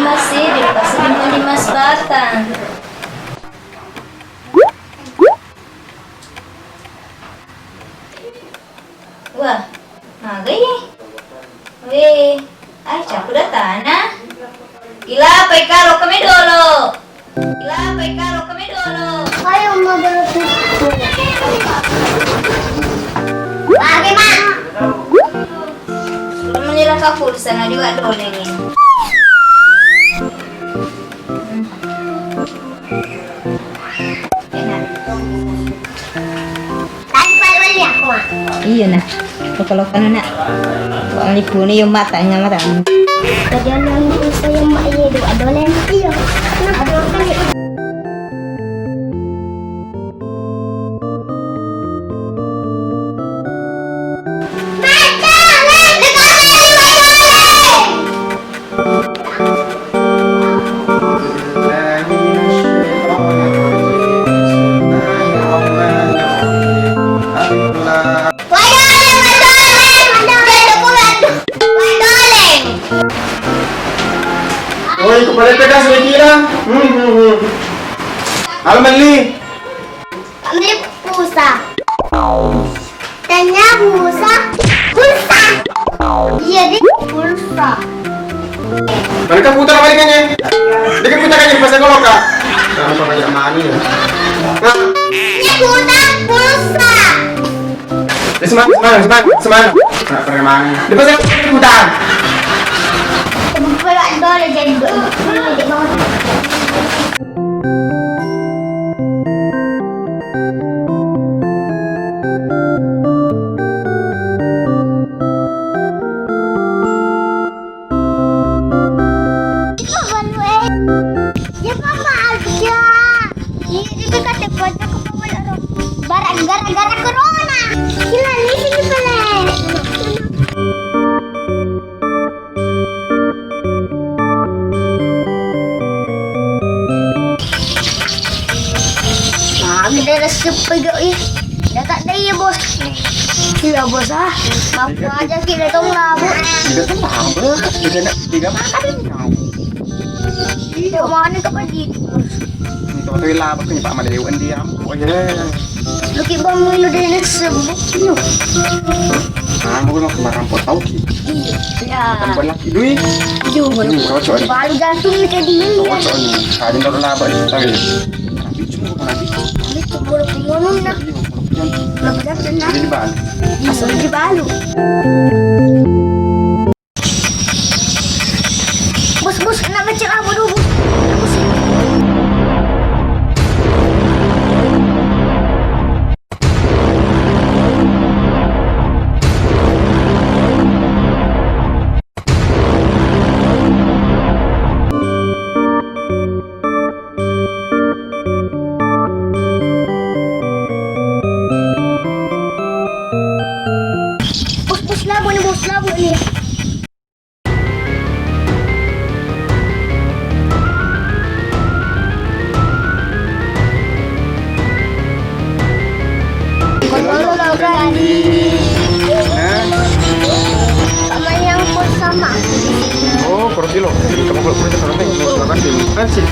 Mas Siri, pasti mo ni Mas Batang. Wah, magay eh. Weh, ay, capo na tana. Ilapay karo kami dolo. Ilapay karo kami dolo. Ayaw mabalot na ito. Bagay, ma! Naman nila kapulsa na diwa dolo ni. Tadi paliwali ako, ma. Iya na. Lokal-lokal na. Ang likuni yung mata nga mata. Kaya lang isa yung maido. Adolen iyo. Adol ka ni. Uy, kupalit ka sa kira. Halo, Manli. Kami pusa. Tanya pusa. Pulsa. Iya, di pulsa. Balik ka puta na balikan niya. Hindi ka puta ka niya, basta ko ka. Ano pa kaya mani ya? Ha? Ini puta pulsa. Semangat. Nah, pakai mani. Di basta ko puta. Pero adol jadi di bawah. Ya mama aja. Ini dekat dekat gara-gara corona. Gila di sini pala. Ada resep pegang ya. Dah tak ada ya bos. Iya bos ah. Mampu aja kita tong labu. Tidak tuh apa? Tidak makan. Iya mana kepada Ito to ila pa kanya pa maliwan di am. Oh yeah. Lagi bang milo din nagsabok. Ah, mo ko marampot tao ki. Iya. Tambal laki duy. Yo, Ko so ani. baru gantung ni kadi ni. Ko so ani. Kadin daw laban tawi. Bicu mo nabi. Kami tunggu pengunung na. Lepas na. Di ba? Asal di balu. Bos, nak macam apa dulu? Bos. Bos labu ni. Kalau berani, sama yang pun sama. Oh, korosilo. Kamu kalau punya orang teh, orang sih. Kan sih.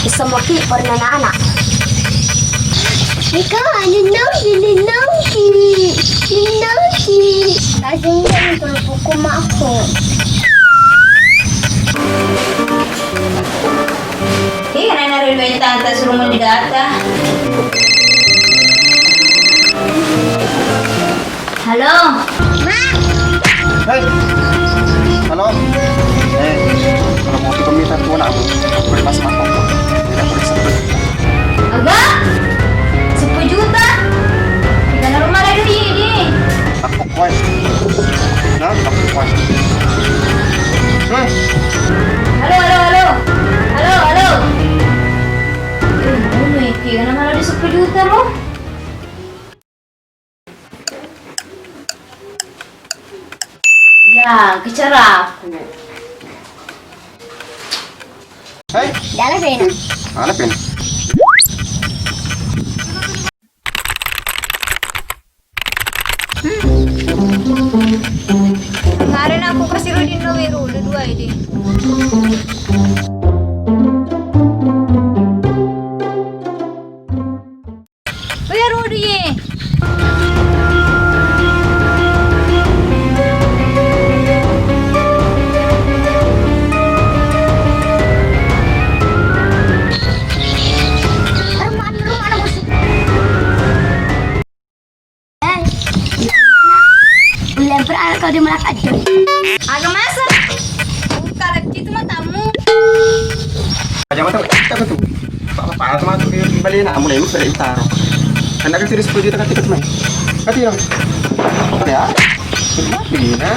Isa mo ki pernah anak. Ikaw, ninongki. Kasi hindi ko kumako. Iya, na rin ba yung tata sa rumah di data? Halo? Ma! Hey. Halo. Kalau mau kita tuh nak aku mas mako. Tidak boleh sebut. Aga? 10 juta? Kita na rumah lagi ini. Aku kuat. Nah, aku kuat. Halo? Kaya naman ada 10 juta mo. Ya, kejar aku. Hei, Dalam pena. mana pin? Kemarin aku kasih Rodin Noweru, udah 2 ini. Bayar Rodin. Rumah bos. Lempar anak kau di melak aja. Agak masa. Bukan itu mah tamu. Aja mata, kita betul. Apa sama tuh kembali nak mulai lu dari utara. Anda kan 10 juta kan tiket main. Kati dong. Ya. Gimana?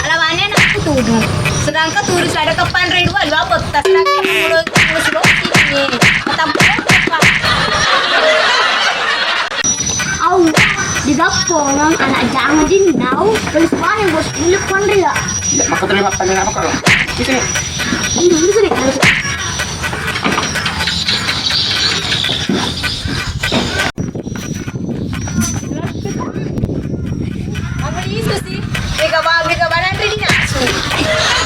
Alamannya aku tuduh. Sedangkan turis ada ke Pandre 2 lu apa? Tas lagi mulut roti ini. Tamu apa? Au, di dapur orang anak jangan dinau. Terus mana bos milik Pandria. Ya, maka terima panggil apa kalau? Di sini. Ini sini harus. Apa itu sih? Mega badan Rini nasu.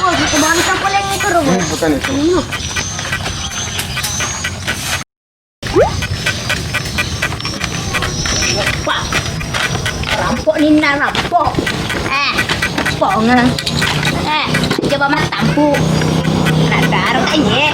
Oh, itu bangsa paling itu rumah. Bukan itu. Pak. Rampok Nina rampok. Rampok nga. Coba mah tampu. Radar aja.